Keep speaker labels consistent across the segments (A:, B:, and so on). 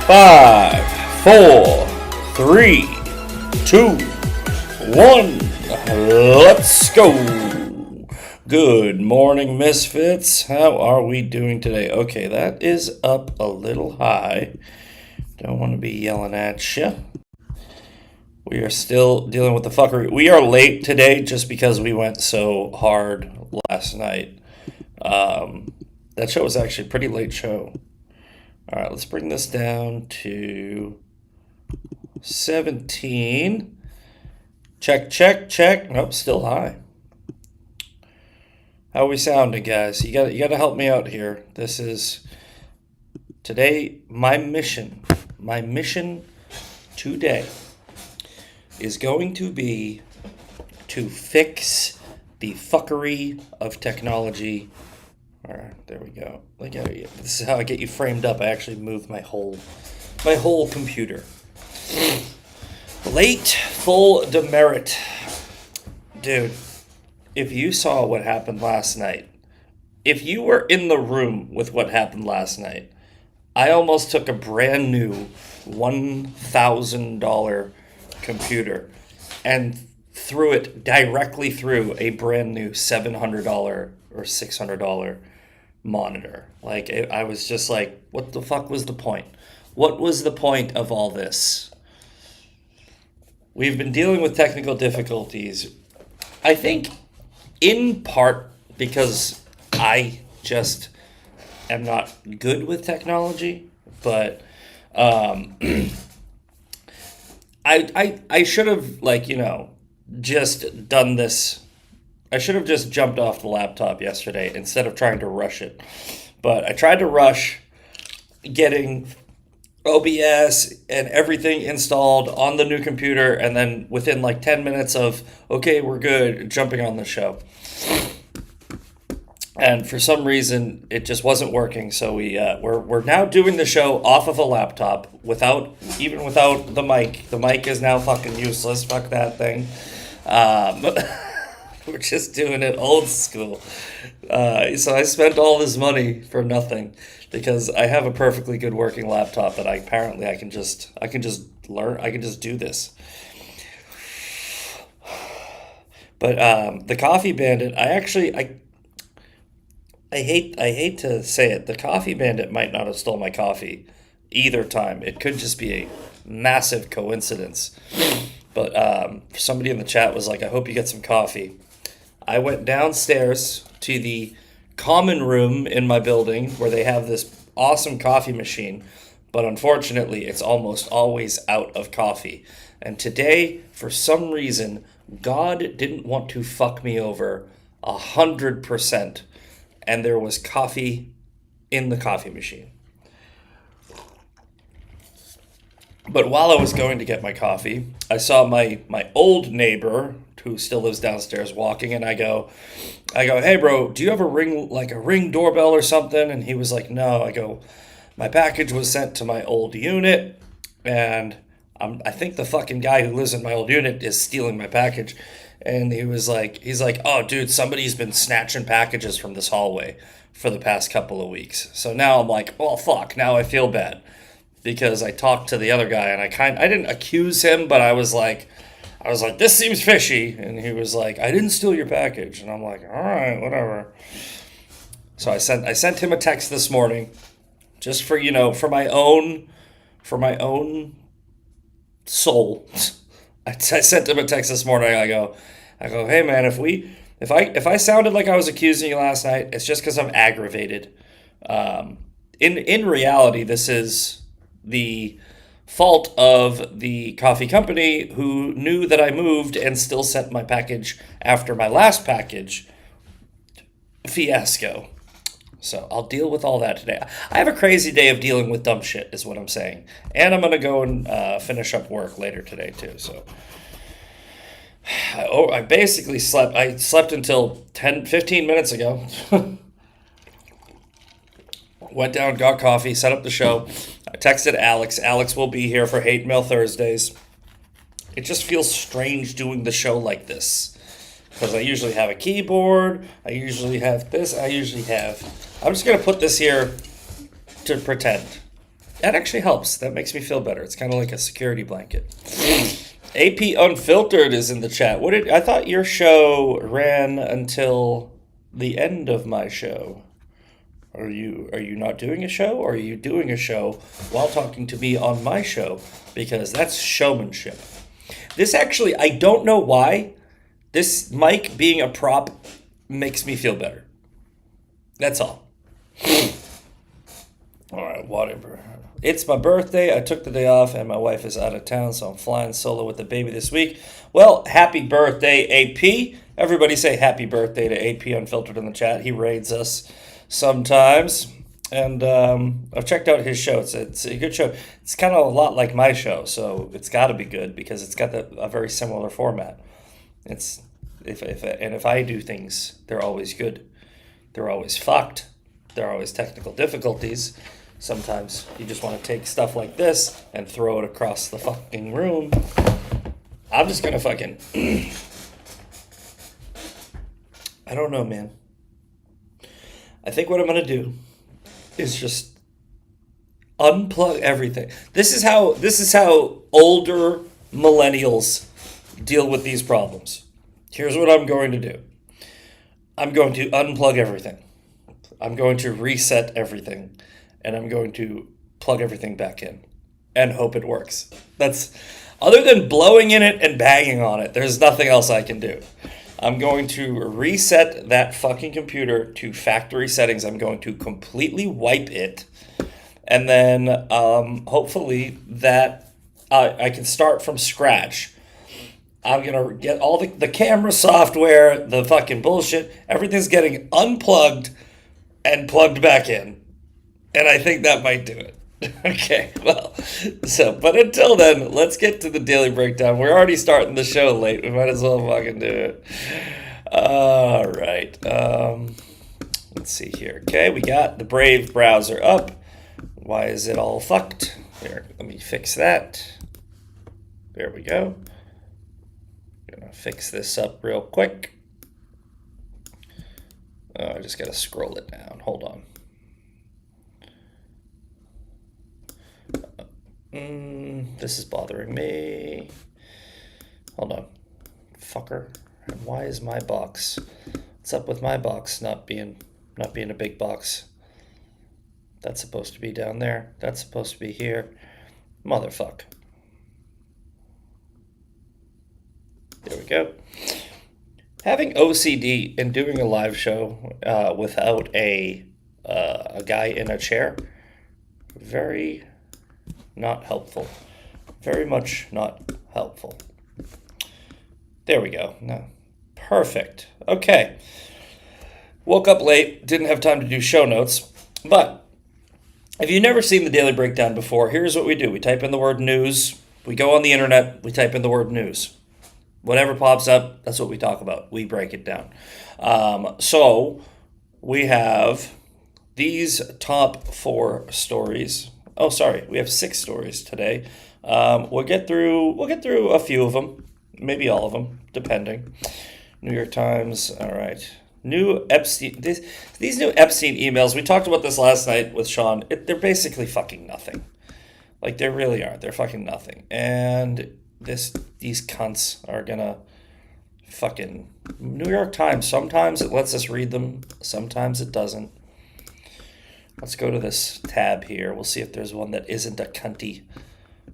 A: 5, 4, 3, 2, 1. Let's go. Good morning, Misfits. How are we doing today? Okay, that is up a little high. Don't want to be yelling at you. We are still dealing with the fuckery. We are late today just because we went so hard last night. That show was actually a pretty late show. All right, let's bring this down to 17. Check, check, check. Nope, still high. How are we sounding, guys? You got to help me out here. This is today. My mission today is going to be to fix the fuckery of technology. All right, there we go. Look at it. This is how I get you framed up. I actually moved my whole computer. Late full demerit. Dude, if you saw what happened last night, if you were in the room with what happened last night, I almost took a brand new $1,000 computer and threw it directly through a brand new $700 or $600 monitor. Like, I was just like, what the fuck was the point? What was the point of all this? We've been dealing with technical difficulties, I think, in part because I just am not good with technology, but I should have, just done this. I should have just jumped off the laptop yesterday instead of trying to rush it. But I tried to rush getting OBS and everything installed on the new computer, and then within 10 minutes of, okay, we're good, jumping on the show. And for some reason, it just wasn't working, so we're now doing the show off of a laptop without the mic. The mic is now fucking useless. Fuck that thing. We're just doing it old school. So I spent all this money for nothing because I have a perfectly good working laptop that I can just do this. But the Coffee Bandit, I hate to say it, the Coffee Bandit might not have stole my coffee either time. It could just be a massive coincidence. But somebody in the chat was like, I hope you get some coffee. I went downstairs to the common room in my building where they have this awesome coffee machine, but unfortunately it's almost always out of coffee. And today, for some reason, God didn't want to fuck me over 100%, and there was coffee in the coffee machine. But while I was going to get my coffee, I saw my old neighbor who still lives downstairs walking, and I go, hey bro, do you have a ring doorbell or something? And he was like, no. I go, my package was sent to my old unit, and I think the fucking guy who lives in my old unit is stealing my package. And he's like, oh dude, somebody's been snatching packages from this hallway for the past couple of weeks. So now I'm like, oh fuck, now I feel bad. Because I talked to the other guy, and I didn't accuse him, but I was like, this seems fishy. And he was like, I didn't steal your package. And I'm like, all right, whatever. So I sent him a text this morning, just for my own soul. I sent him a text this morning. I go, hey man, if I sounded like I was accusing you last night, it's just because I'm aggravated. In reality, this is the fault of the coffee company, who knew that I moved and still sent my package after my last package fiasco. So I'll deal with all that today. I have a crazy day of dealing with dumb shit, is what I'm saying. And I'm going to go and finish up work later today, too. So I basically slept. I slept until 15 minutes ago. Went down, got coffee, set up the show. I texted Alex. Alex will be here for Hate Mail Thursdays. It just feels strange doing the show like this. Because I usually have a keyboard. I usually have this. I'm just going to put this here to pretend. That actually helps. That makes me feel better. It's kind of like a security blanket. AP Unfiltered is in the chat. I thought your show ran until the end of my show. Are you not doing a show, or are you doing a show while talking to me on my show? Because that's showmanship. This actually, I don't know why, this mic being a prop makes me feel better. That's all. All right, whatever. It's my birthday. I took the day off, and my wife is out of town, so I'm flying solo with the baby this week. Well, happy birthday, AP. Everybody say happy birthday to AP Unfiltered in the chat. He raids us sometimes. And I've checked out his show. It's a good show. It's kind of a lot like my show, so it's got to be good because it's got a very similar format. It's if I do things, they're always good. They're always fucked. There are always technical difficulties. Sometimes you just want to take stuff like this and throw it across the fucking room. I'm just gonna fucking... I don't know, man. I think what I'm gonna do is just unplug everything. This is how older millennials deal with these problems. Here's what I'm going to do. I'm going to unplug everything. I'm going to reset everything, and I'm going to plug everything back in and hope it works. That's, other than blowing in it and banging on it, there's nothing else I can do. I'm going to reset that fucking computer to factory settings. I'm going to completely wipe it, and then hopefully that I can start from scratch. I'm going to get all the camera software, the fucking bullshit, everything's getting unplugged and plugged back in. And I think that might do it. Okay, well, but until then, let's get to the Daily Breakdown. We're already starting the show late. We might as well fucking do it. All right. Let's see here. Okay, we got the Brave browser up. Why is it all fucked? Here, let me fix that. There we go. Gonna fix this up real quick. Oh, I just gotta scroll it down. Hold on. This is bothering me. Hold on. Fucker. And why is my box? What's up with my box not being a big box? That's supposed to be down there. That's supposed to be here. Motherfuck. There we go. Having OCD and doing a live show without a guy in a chair, very not helpful. Very much not helpful. There we go. No. Perfect. Okay. Woke up late, didn't have time to do show notes, but if you've never seen the Daily Breakdown before, here's what we do. We type in the word news. We go on the internet. We type in the word news. Whatever pops up, that's what we talk about. We break it down. So we have these top 4 stories. Oh, sorry, we have 6 stories today. We'll get through a few of them, maybe all of them, depending. New York Times. All right. New Epstein. These new Epstein emails. We talked about this last night with Shawn. They're basically fucking nothing. Like, they really are. They're fucking nothing. And these cunts are gonna fucking... New York Times, sometimes it lets us read them, sometimes it doesn't. Let's go to this tab here. We'll see if there's one that isn't a cunty.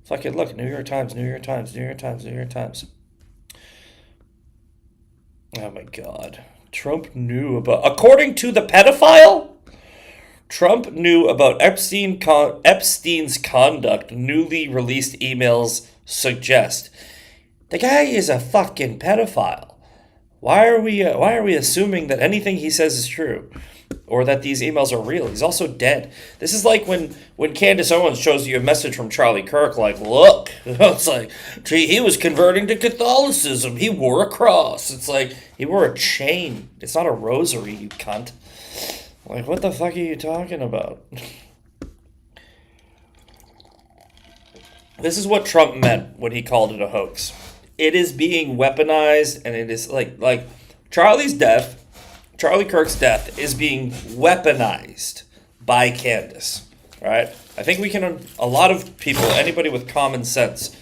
A: Fucking look, New York Times, New York Times, New York Times, New York Times. Oh my God. Trump knew about... According to the pedophile, Trump knew about Epstein's conduct. Newly released emails suggest. The guy is a fucking pedophile. Why are we assuming that anything he says is true, or that these emails are real? He's also dead. This is like when Candace Owens shows you a message from Charlie Kirk, like, look, it's like, gee, he was converting to Catholicism. He wore a cross. It's like, he wore a chain. It's not a rosary, you cunt. Like, what the fuck are you talking about? This is what Trump meant when he called it a hoax. It is being weaponized, and it is like Charlie Kirk's death is being weaponized by Candace. right? I think a lot of people, anybody with common sense,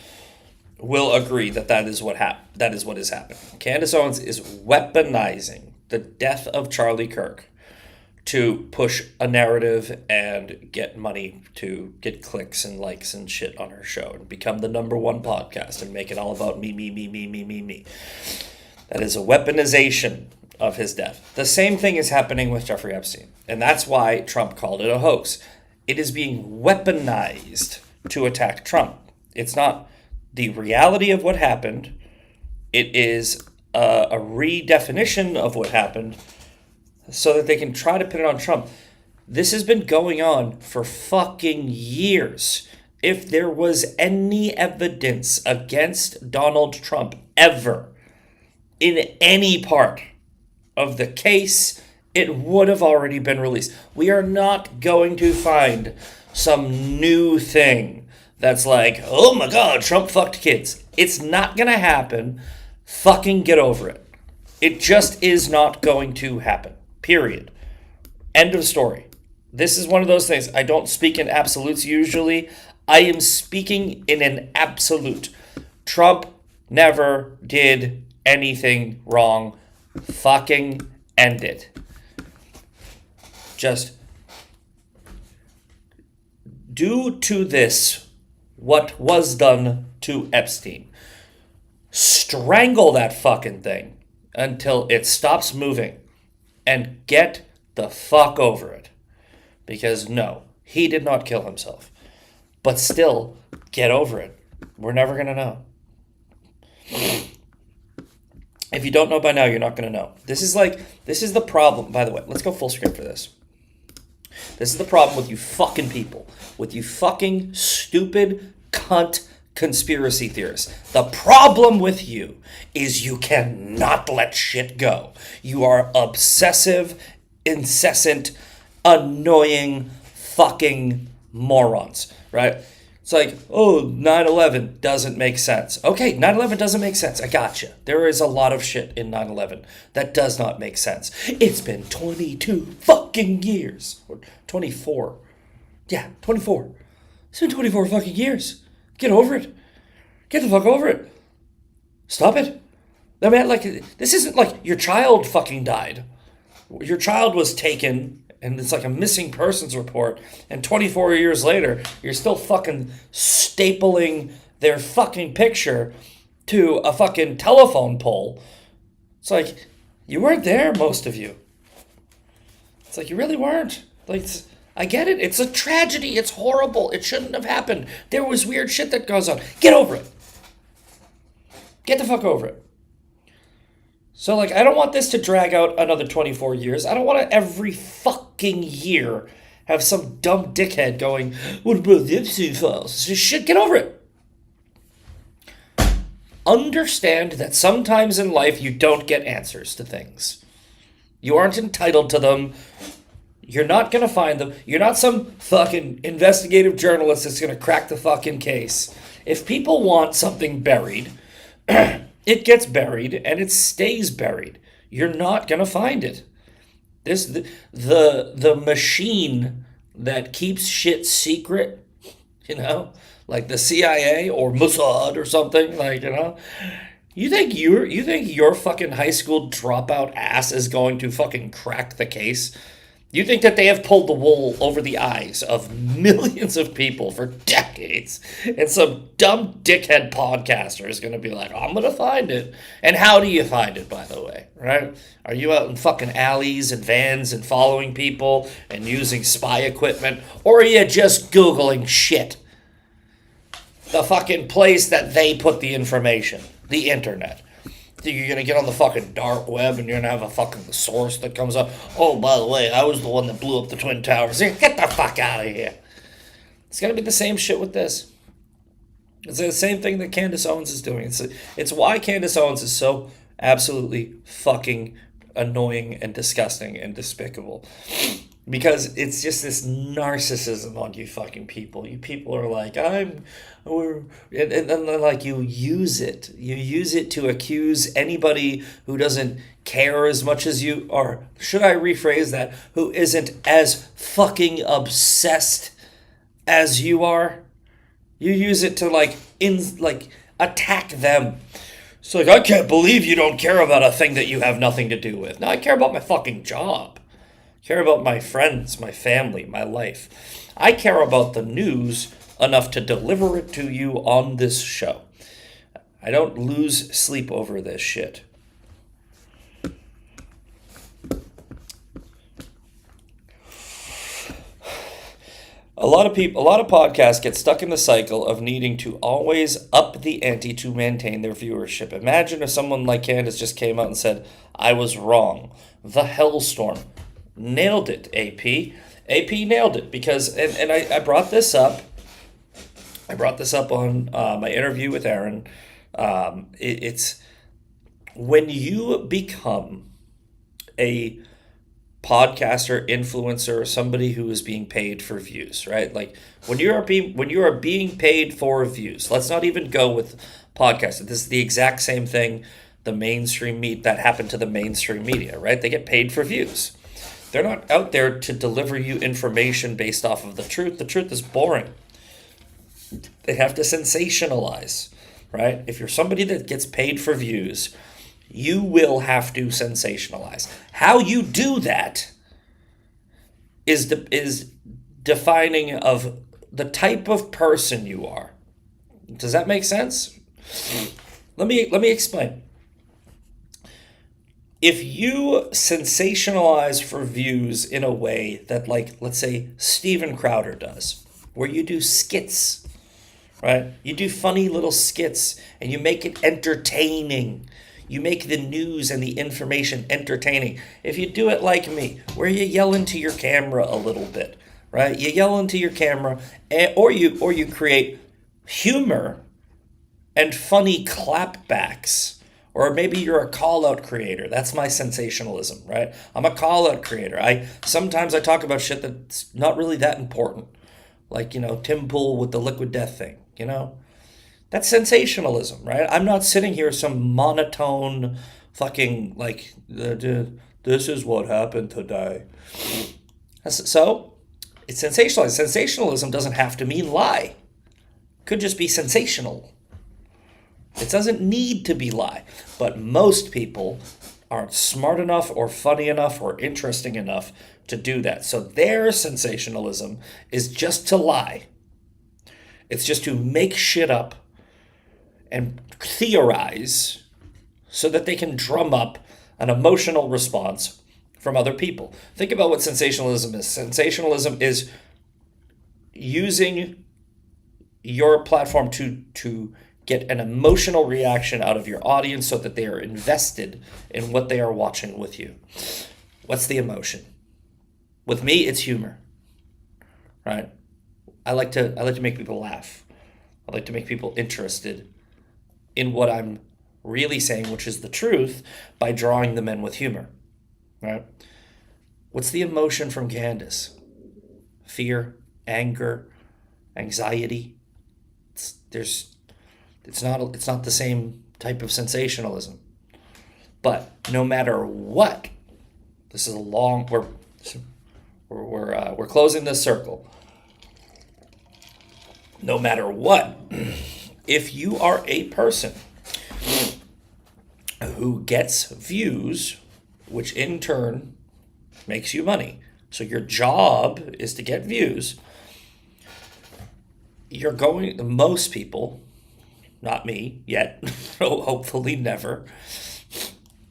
A: will agree that is what is happening. Candace Owens is weaponizing the death of Charlie Kirk to push a narrative and get money, to get clicks and likes and shit on her show and become the #1 podcast and make it all about me, me, me, me, me, me, me. That is a weaponization of his death. The same thing is happening with Jeffrey Epstein, and that's why Trump called it a hoax. It is being weaponized to attack Trump. It's not the reality of what happened. It is a redefinition of what happened so that they can try to pin it on Trump. This has been going on for fucking years. If there was any evidence against Donald Trump ever in any part of the case, it would have already been released. We are not going to find some new thing that's like, oh my God, Trump fucked kids. It's not going to happen. Fucking get over it. It just is not going to happen. Period. End of story. This is one of those things. I don't speak in absolutes usually. I am speaking in an absolute. Trump never did anything wrong. Fucking end it. Just do to this what was done to Epstein. Strangle that fucking thing until it stops moving and get the fuck over it. Because no, he did not kill himself. But still, get over it. We're never going to know. If you don't know by now, you're not going to know. This is the problem. By the way, let's go full screen for this. This is the problem with you fucking people. With you fucking stupid cunt conspiracy theorists. The problem with you is you cannot let shit go. You are obsessive, incessant, annoying fucking morons, right? It's like, oh, 9/11 doesn't make sense. Okay, 9/11 doesn't make sense. I gotcha. There is a lot of shit in 9/11 that does not make sense. It's been 22 fucking years. Or 24. Yeah, 24. It's been 24 fucking years. Get over it. Get the fuck over it. Stop it. I mean, like, this isn't like your child fucking died. Your child was taken, and it's like a missing persons report, and 24 years later, you're still fucking stapling their fucking picture to a fucking telephone pole. It's like, you weren't there, most of you. It's like, you really weren't. Like, I get it. It's a tragedy. It's horrible. It shouldn't have happened. There was weird shit that goes on. Get over it. Get the fuck over it. So, like, I don't want this to drag out another 24 years. I don't want to every fucking year have some dumb dickhead going, what about the Epstein files? Just shit, get over it. Understand that sometimes in life you don't get answers to things. You aren't entitled to them. You're not going to find them. You're not some fucking investigative journalist that's going to crack the fucking case. If people want something buried, it gets buried and it stays buried. You're not going to find it. The machine that keeps shit secret, like the CIA or Mossad or something, you think your fucking high school dropout ass is going to fucking crack the case? You think that they have pulled the wool over the eyes of millions of people for decades, and some dumb dickhead podcaster is going to be like, I'm going to find it. And how do you find it, by the way, right? Are you out in fucking alleys and vans and following people and using spy equipment? Or are you just Googling shit? The fucking place that they put the information, the internet. Think you're going to get on the fucking dark web and you're going to have a fucking source that comes up, oh, by the way, I was the one that blew up the Twin Towers. Get the fuck out of here. It's going to be the same shit with this. It's the same thing that Candace Owens is doing. It's why Candace Owens is so absolutely fucking annoying and disgusting and despicable. Because it's just this narcissism on you fucking people. You people are like, and then like you use it. You use it to accuse anybody who doesn't care as much as you, or should I rephrase that, who isn't as fucking obsessed as you are. You use it to attack them. It's like, I can't believe you don't care about a thing that you have nothing to do with. No, I care about my fucking job. I care about my friends, my family, my life. I care about the news enough to deliver it to you on this show. I don't lose sleep over this shit. A lot of podcasts get stuck in the cycle of needing to always up the ante to maintain their viewership. Imagine if someone like Candace just came out and said, I was wrong. The Hellstorm. Nailed it, AP. AP nailed it because, and I brought this up. I brought this up on my interview with Aaron. It's when you become a podcaster, influencer, somebody who is being paid for views, right? Like when you are being paid for views. Let's not even go with podcasting. This is the exact same thing that happened to the mainstream media, right? They get paid for views. They're not out there to deliver you information based off of the truth. The truth is boring. They have to sensationalize, right? If you're somebody that gets paid for views, you will have to sensationalize. How you do that is defining of the type of person you are. Does that make sense? Let me explain. If you sensationalize for views in a way that, like, let's say Steven Crowder does, where you do skits, right? You do funny little skits and you make it entertaining. You make the news and the information entertaining. If you do it like me, where you yell into your camera a little bit, right? You yell into your camera, or you create humor and funny clapbacks. Or maybe you're a call-out creator. That's my sensationalism, right? I'm a call-out creator. Sometimes I talk about shit that's not really that important. Like, Tim Pool with the liquid death thing, That's sensationalism, right? I'm not sitting here some monotone fucking, like, this is what happened today. So, it's sensationalized. Sensationalism doesn't have to mean lie. It could just be sensational. It doesn't need to be lie. But most people aren't smart enough or funny enough or interesting enough to do that. So their sensationalism is just to lie. It's just to make shit up and theorize so that they can drum up an emotional response from other people. Think about what sensationalism is. Sensationalism is using your platform to get an emotional reaction out of your audience so that they are invested in what they are watching with you. What's the emotion? With me, it's humor, right? I like to make people laugh. I like to make people interested in what I'm really saying, which is the truth, by drawing them in with humor, right? What's the emotion from Candace? Fear, anger, anxiety. It's not the same type of sensationalism. But no matter what, this is a long. We're closing this circle. No matter what, if you are a person who gets views, which in turn makes you money, so your job is to get views, most people, not me yet, hopefully never,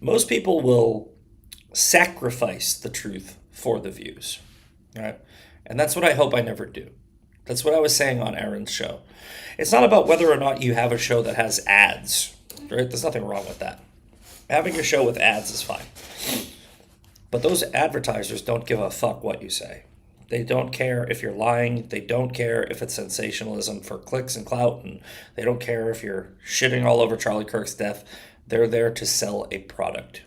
A: most people will sacrifice the truth for the views, right? And that's what I hope I never do. That's what I was saying on Aaron's show. It's not about whether or not you have a show that has ads, right? There's nothing wrong with that. Having a show with ads is fine. But those advertisers don't give a fuck what you say. They don't care if you're lying. They don't care if it's sensationalism for clicks and clout. And they don't care if you're shitting all over Charlie Kirk's death. They're there to sell a product,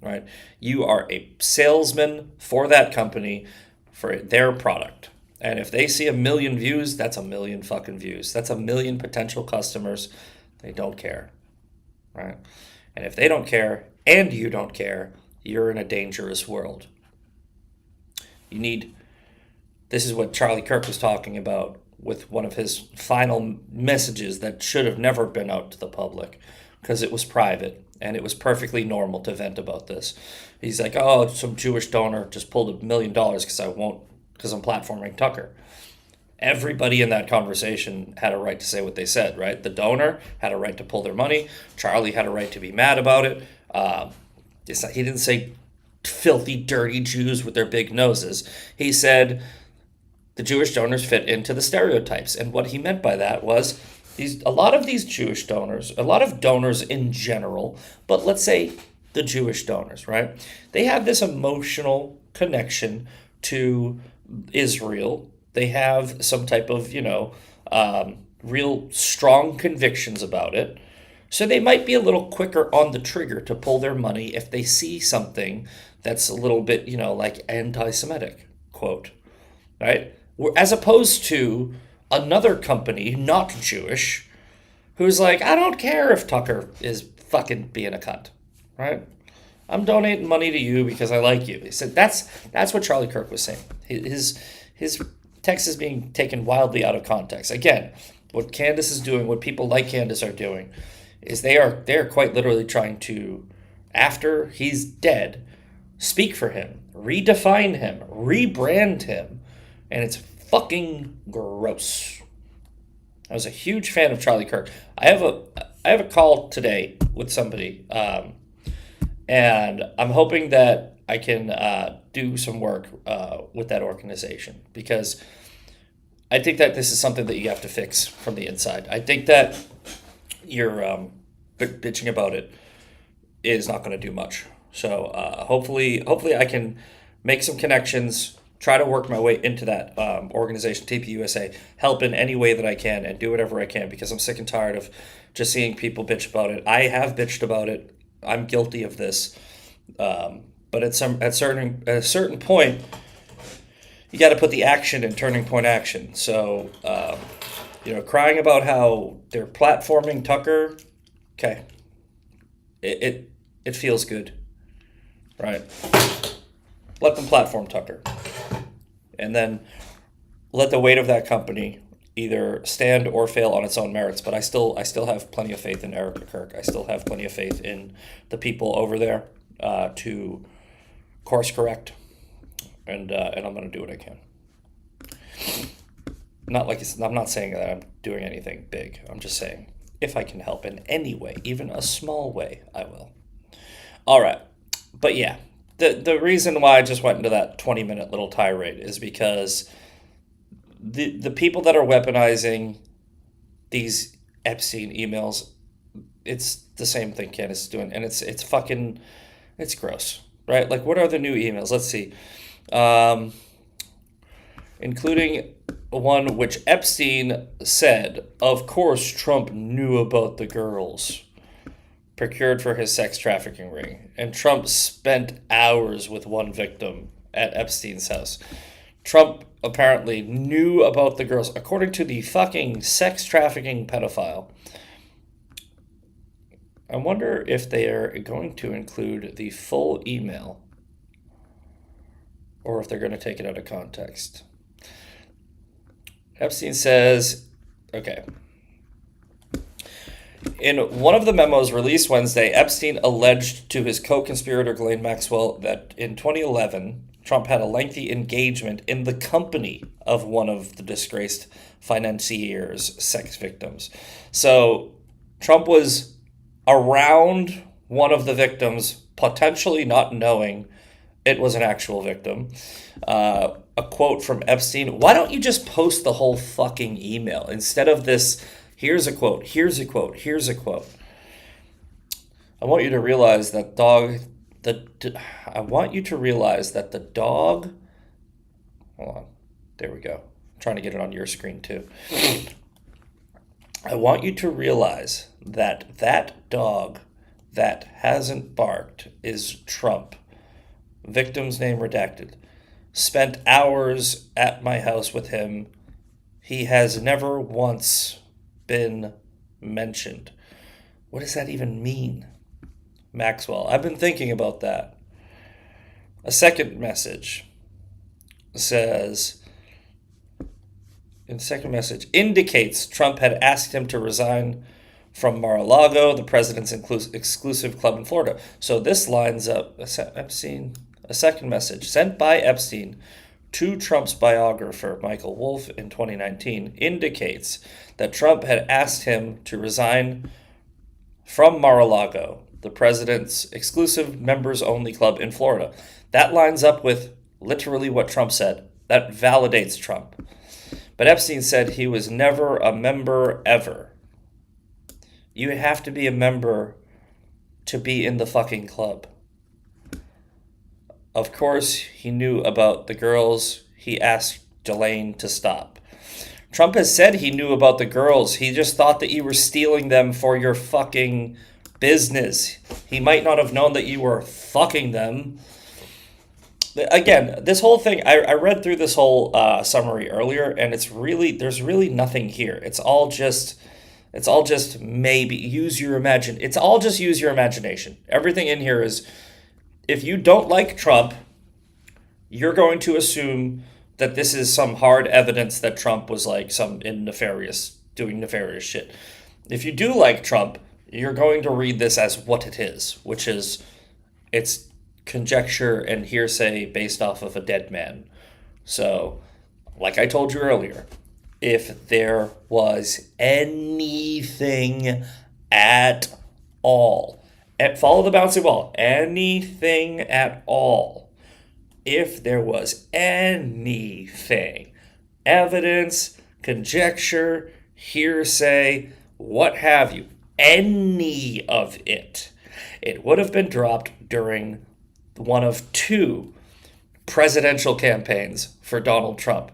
A: right? You are a salesman for that company for their product. And if they see 1 million views, that's 1 million fucking views. That's 1 million potential customers. They don't care, right? And if they don't care and you don't care, you're in a dangerous world. You need This is what Charlie Kirk was talking about with one of his final messages that should have never been out to the public because it was private and it was perfectly normal to vent about this. He's like, oh, some Jewish donor just pulled $1 million because I'm platforming Tucker. Everybody in that conversation had a right to say what they said, right? The donor had a right to pull their money. Charlie had a right to be mad about it. He didn't say filthy, dirty Jews with their big noses. He said the Jewish donors fit into the stereotypes. And what he meant by that was a lot of these Jewish donors, a lot of donors in general, but let's say the Jewish donors, right? They have this emotional connection to Israel. They have some type of, real strong convictions about it. So they might be a little quicker on the trigger to pull their money if they see something that's a little bit, like anti-Semitic, quote, right? As opposed to another company, not Jewish, who's like, I don't care if Tucker is fucking being a cunt, right? I'm donating money to you because I like you. He said that's what Charlie Kirk was saying. His text is being taken wildly out of context. Again, what Candace is doing, what people like Candace are doing, is they are quite literally trying to, after he's dead, speak for him, redefine him, rebrand him, and it's fucking gross. I was a huge fan of Charlie Kirk. I have a call today with somebody, and I'm hoping that I can do some work with that organization, because I think that this is something that you have to fix from the inside. I think that your bitching about it is not going to do much. So hopefully I can make some connections, try to work my way into that organization, TPUSA, help in any way that I can and do whatever I can, because I'm sick and tired of just seeing people bitch about it. I have bitched about it. I'm guilty of this. But at a certain point, you got to put the action in turning point action. So, crying about how they're platforming Tucker, okay, it feels good, right? Let them platform Tucker, and then let the weight of that company either stand or fail on its own merits. But I still have plenty of faith in Erica Kirk. I still have plenty of faith in the people over there to course correct, and I'm going to do what I can. I'm not saying that I'm doing anything big. I'm just saying if I can help in any way, even a small way, I will. All right, but yeah, the reason why I just went into that 20-minute little tirade is because the people that are weaponizing these Epstein emails, it's the same thing Candace is doing, and it's gross, right? Like, what are the new emails? Let's see. Including one which Epstein said, of course Trump knew about the girls procured for his sex trafficking ring. And Trump spent hours with one victim at Epstein's house. Trump apparently knew about the girls, according to the fucking sex trafficking pedophile. I wonder if they are going to include the full email or if they're going to take it out of context. Epstein says, okay. In one of the memos released Wednesday, Epstein alleged to his co-conspirator Ghislaine Maxwell that in 2011, Trump had a lengthy engagement in the company of one of the disgraced financier's sex victims. So Trump was around one of the victims, potentially not knowing it was an actual victim. A quote from Epstein: why don't you just post the whole fucking email instead of this, here's a quote, here's a quote, here's a quote. I want you to realize that the dog, hold on, there we go. I'm trying to get it on your screen too. I want you to realize that dog that hasn't barked is Trump. Victim's name redacted. Spent hours at my house with him. He has never once been mentioned. What does that even mean? Maxwell, I've been thinking about that. A second message says, in the second message, indicates Trump had asked him to resign from Mar-a-Lago, the president's exclusive club in Florida. So this lines up Epstein, a second message sent by Epstein to Trump's biographer, Michael Wolff, in 2019, indicates that Trump had asked him to resign from Mar-a-Lago, the president's exclusive members-only club in Florida. That lines up with literally what Trump said. That validates Trump. But Epstein said he was never a member ever. You have to be a member to be in the fucking club. Of course, he knew about the girls. He asked Delane to stop. Trump has said he knew about the girls. He just thought that you were stealing them for your fucking business. He might not have known that you were fucking them. Again, this whole thing, I read through this whole summary earlier, and there's really nothing here. It's all just maybe use your imagination. It's all just use your imagination. Everything in here is, if you don't like Trump, you're going to assume that this is some hard evidence that Trump was like doing nefarious shit. If you do like Trump, you're going to read this as what it is, which is, it's conjecture and hearsay based off of a dead man. So, like I told you earlier, if there was anything at all, follow the bouncy ball, anything at all, if there was anything, evidence, conjecture, hearsay, what have you, any of it, it would have been dropped during one of two presidential campaigns for Donald Trump.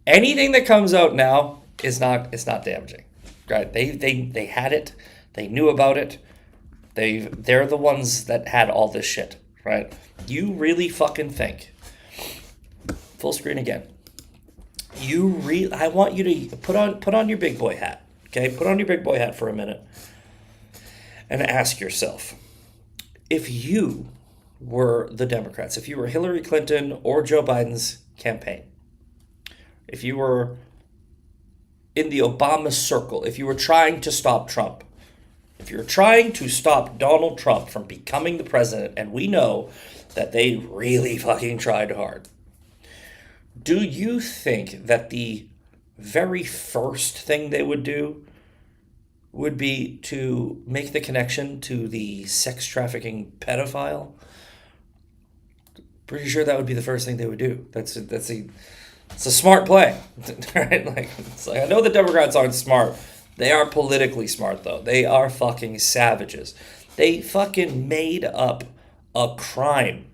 A: Anything that comes out now is not damaging, right? They had it, they knew about it, they're the ones that had all this shit, right? You really fucking think, full screen again. I want you to put on your big boy hat, okay? Put on your big boy hat for a minute, and ask yourself, if you were the Democrats, if you were Hillary Clinton or Joe Biden's campaign, if you were in the Obama circle, if you were trying to stop Trump, if you're trying to stop Donald Trump from becoming the president, and we know that they really fucking tried hard, do you think that the very first thing they would do would be to make the connection to the sex trafficking pedophile? Pretty sure that would be the first thing they would do. It's a smart play, right? It's like, I know the Democrats aren't smart. They are politically smart, though. They are fucking savages. They fucking made up a crime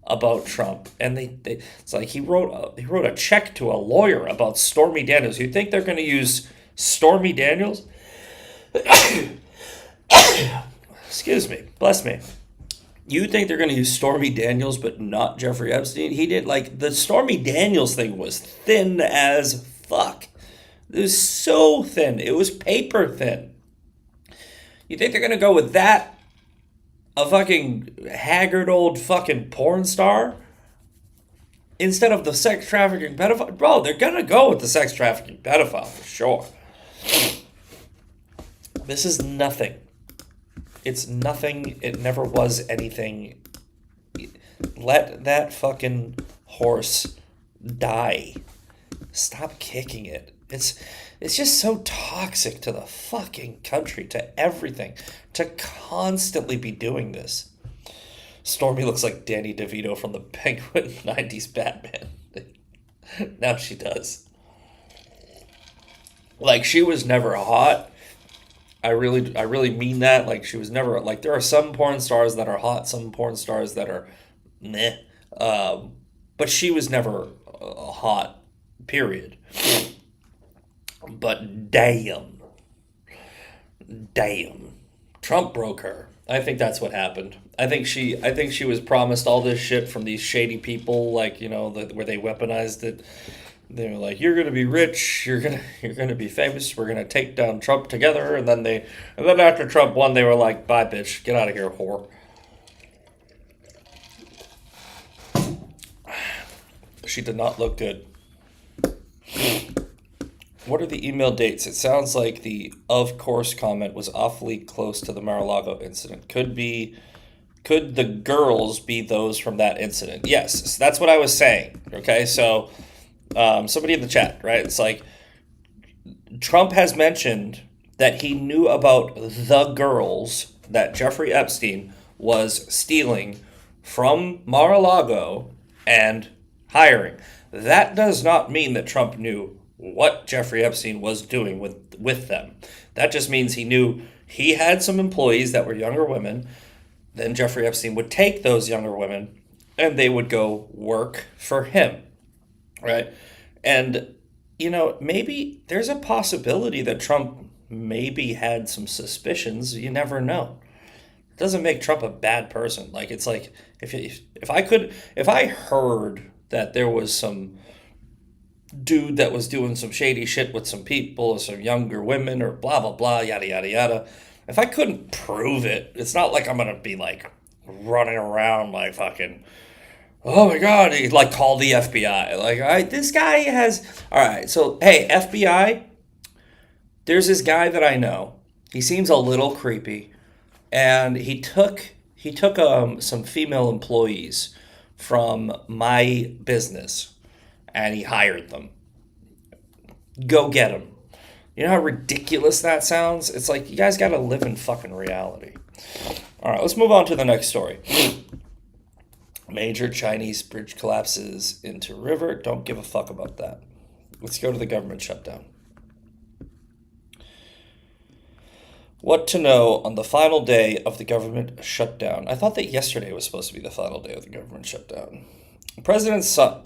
A: about Trump, and it's like he wrote a check to a lawyer about Stormy Daniels. You think they're going to use Stormy Daniels? Excuse me, bless me. You think they're going to use Stormy Daniels but not Jeffrey Epstein? He did, the Stormy Daniels thing was thin as fuck. It was so thin. It was paper thin. You think they're going to go with that? A fucking haggard old fucking porn star? Instead of the sex trafficking pedophile? Bro, they're going to go with the sex trafficking pedophile for sure. This is nothing. It's nothing. It never was anything. Let that fucking horse die. Stop kicking it. It's just so toxic to the fucking country, to everything, to constantly be doing this. Stormy looks like Danny DeVito from the Penguin 90s Batman. Now she does. She was never hot. I really mean that. She was never, there are some porn stars that are hot, some porn stars that are meh. But she was never hot, period. But damn, Trump broke her. I think that's what happened. I think she was promised all this shit from these shady people, where they weaponized it. They were like, "You're gonna be rich. You're gonna be famous. We're gonna take down Trump together." And then after Trump won, they were like, "Bye, bitch. Get out of here, whore." She did not look good. What are the email dates? It sounds like the "of course" comment was awfully close to the Mar-a-Lago incident. Could the girls be those from that incident? Yes, that's what I was saying. Okay, so somebody in the chat, right? It's like Trump has mentioned that he knew about the girls that Jeffrey Epstein was stealing from Mar-a-Lago and hiring. That does not mean that Trump knew what Jeffrey Epstein was doing with them. That just means he knew he had some employees that were younger women. Then Jeffrey Epstein would take those younger women and they would go work for him, right? And, maybe there's a possibility that Trump maybe had some suspicions. You never know. It doesn't make Trump a bad person. Like, it's like, if I heard that there was some dude that was doing some shady shit with some people or some younger women or blah, blah, blah, yada, yada, yada. If I couldn't prove it, it's not like I'm going to be like running around like fucking, oh my God, he like call the FBI. Like, all right, this guy has, all right, so hey, FBI, there's this guy that I know. He seems a little creepy. And he took some female employees from my business and he hired them. Go get them. You know how ridiculous that sounds? It's like, you guys got to live in fucking reality. All right, let's move on to the next story. Major Chinese bridge collapses into river. Don't give a fuck about that. Let's go to the government shutdown. What to know on the final day of the government shutdown. I thought that yesterday was supposed to be the final day of the government shutdown. President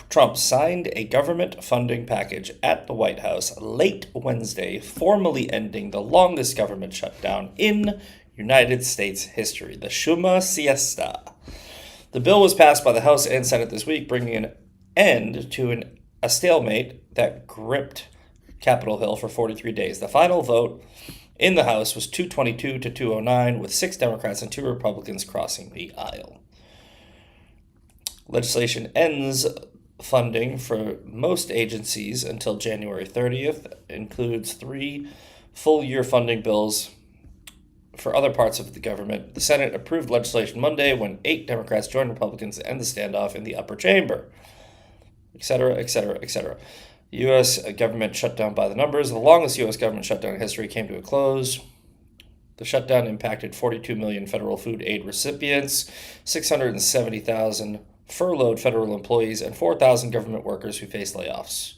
A: Trump signed a government funding package at the White House late Wednesday, formally ending the longest government shutdown in United States history, the Shuma Siesta. The bill was passed by the House and Senate this week, bringing an end to a stalemate that gripped Capitol Hill for 43 days. The final vote in the House was 222 to 209, with 6 Democrats and 2 Republicans crossing the aisle. Legislation ends funding for most agencies until January 30th, includes 3 full-year funding bills for other parts of the government. The Senate approved legislation Monday when 8 Democrats joined Republicans to end the standoff in the upper chamber, etc., etc., etc. U.S. government shutdown by the numbers. The longest U.S. government shutdown in history came to a close. The shutdown impacted 42 million federal food aid recipients, 670,000 furloughed federal employees, and 4,000 government workers who faced layoffs.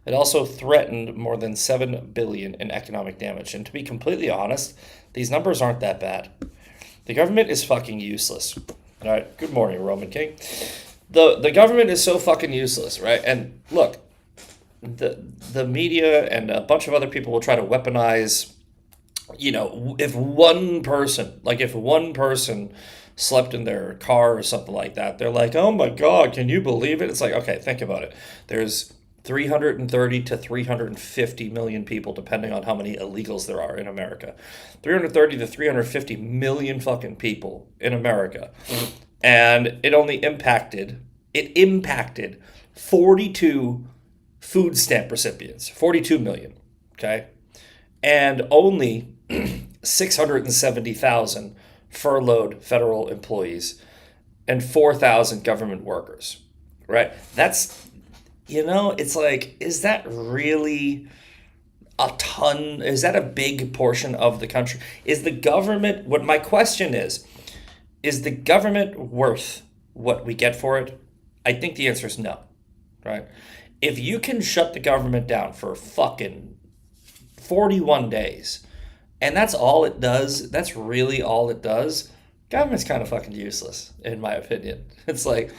A: It also threatened more than $7 billion in economic damage. And to be completely honest, these numbers aren't that bad. The government is fucking useless. All right, good morning, Roman King. The government is so fucking useless, right? And look, the media and a bunch of other people will try to weaponize, if one person slept in their car or something like that, they're like, oh my God, can you believe it? It's like, okay, think about it. There's 330 to 350 million people, depending on how many illegals there are in America. 330 to 350 million fucking people in America. And it impacted 42 food stamp recipients, 42 million, okay? And only 670,000 furloughed federal employees and 4,000 government workers, right? That's, it's like, is that really a ton? Is that a big portion of the country? Is the government, what my question is the government worth what we get for it? I think the answer is no, right? If you can shut the government down for fucking 41 days, and that's all it does, that's really all it does, government's kind of fucking useless, in my opinion. It's like,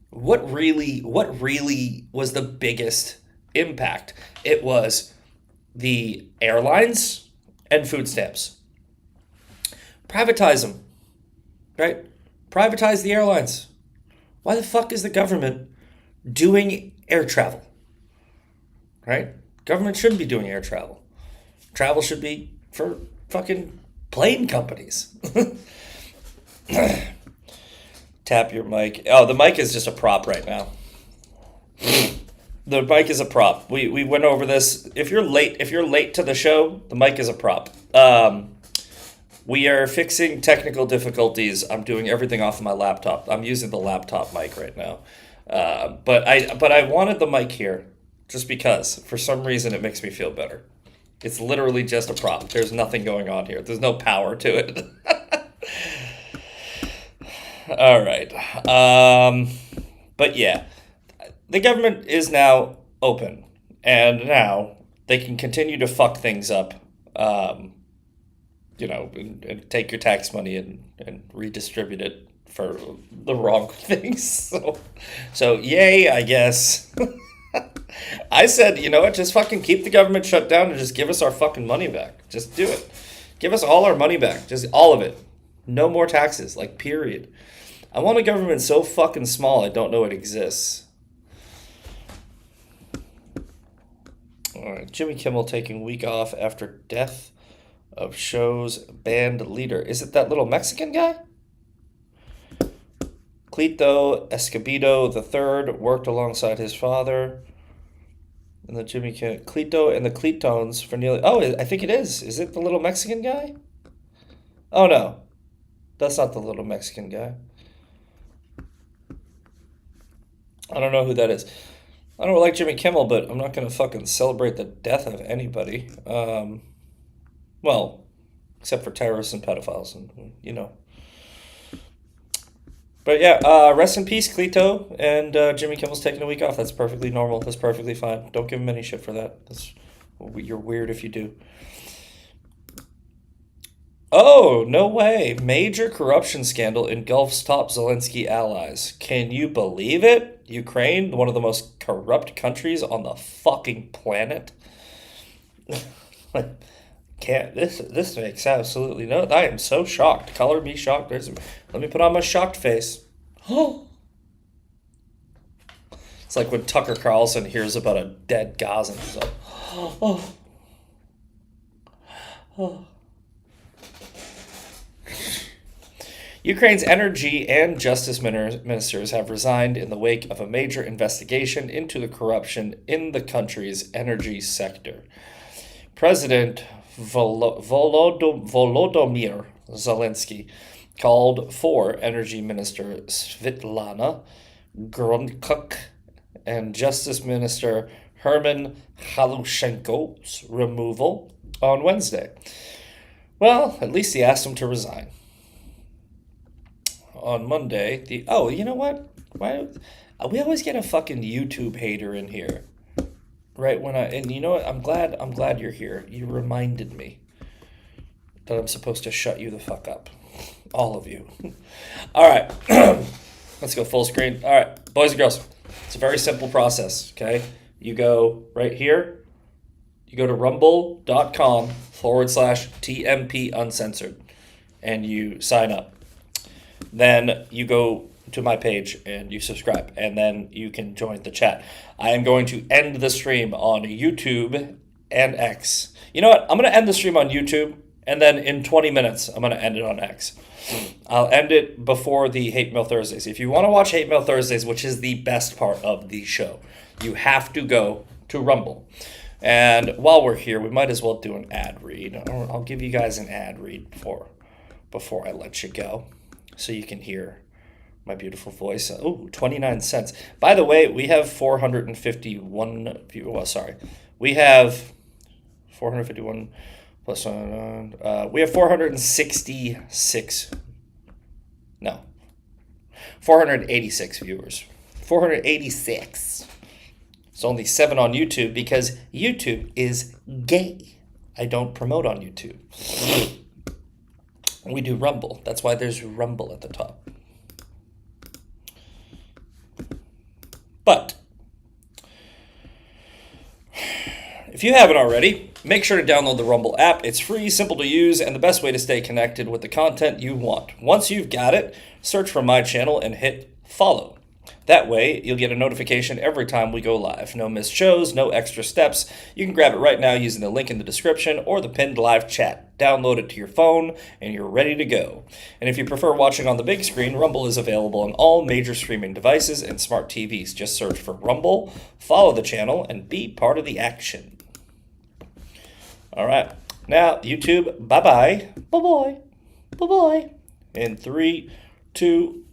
A: what really was the biggest impact? It was the airlines and food stamps. Privatize them, right? Privatize the airlines. Why the fuck is the government doing air travel, right? Government shouldn't be doing air travel. Travel should be for fucking plane companies. Tap your mic. Oh, the mic is just a prop right now. The mic is a prop. We went over this. If you're late to the show, the mic is a prop. We are fixing technical difficulties. I'm doing everything off of my laptop. I'm using the laptop mic right now. But I wanted the mic here just because for some reason it makes me feel better. It's literally just a prop. There's nothing going on here. There's no power to it. All right. But yeah, the government is now open, and now they can continue to fuck things up. And take your tax money and redistribute it for the wrong things. So yay, I guess. I said, you know what, just fucking keep the government shut down and just give us our fucking money back. Just do it. Give us all our money back. Just all of it. No more taxes, like, period. I want a government so fucking small I don't know it exists. All right, Jimmy Kimmel taking week off after death of show's band leader. Is it that little Mexican guy? Cleto Escobedo III worked alongside his father. And the Cleto and the Cletones for nearly... Oh, I think it is. Is it the little Mexican guy? Oh, no. That's not the little Mexican guy. I don't know who that is. I don't like Jimmy Kimmel, but I'm not going to fucking celebrate the death of anybody. Well, except for terrorists and pedophiles, and you know. But yeah, rest in peace, Cleto, and Jimmy Kimmel's taking a week off. That's perfectly normal. That's perfectly fine. Don't give him any shit for that. You're weird if you do. Oh, no way. Major corruption scandal engulfs top Zelensky allies. Can you believe it? Ukraine, one of the most corrupt countries on the fucking planet. This makes absolutely no... I am so shocked. Color me shocked. Let me put on my shocked face. It's like when Tucker Carlson hears about a dead Gazan. He's like, Ukraine's energy and justice ministers have resigned in the wake of a major investigation into the corruption in the country's energy sector. President Volodymyr Zelensky called for Energy Minister Svitlana Grunchuk and Justice Minister Herman Halushenko's removal on Wednesday. Well, at least he asked him to resign. On Monday, you know what? Why we always get a fucking YouTube hater in here, right? And you know what? I'm glad you're here. You reminded me that I'm supposed to shut you the fuck up, all of you. All right, let's go full screen. All right, boys and girls, it's a very simple process. Okay, you go right here. You go to rumble.com/TMP uncensored, and you sign up. Then you go to my page and you subscribe, and then you can join the chat. I am going to end the stream on YouTube and X. You know what? I'm going to end the stream on YouTube, and then in 20 minutes, I'm going to end it on X. I'll end it before the Hate Mail Thursdays. If you want to watch Hate Mail Thursdays, which is the best part of the show, you have to go to Rumble. And while we're here, we might as well do an ad read. I'll give you guys an ad read before I let you go, so you can hear my beautiful voice. Oh, 29 cents. By the way, we have 451 viewers. Well, sorry. We have 451 plus we have 466. No. 486 viewers. 486. It's only 7 on YouTube because YouTube is gay. I don't promote on YouTube. We do Rumble. That's why there's Rumble at the top. But if you haven't already, make sure to download the Rumble app. It's free, simple to use, and the best way to stay connected with the content you want. Once you've got it, search for my channel and hit follow. That way, you'll get a notification every time we go live. No missed shows, no extra steps. You can grab it right now using the link in the description or the pinned live chat. Download it to your phone, and you're ready to go. And if you prefer watching on the big screen, Rumble is available on all major streaming devices and smart TVs. Just search for Rumble, follow the channel, and be part of the action. All right. Now, YouTube, bye-bye. Bye-bye. Bye-bye. In 3, 2,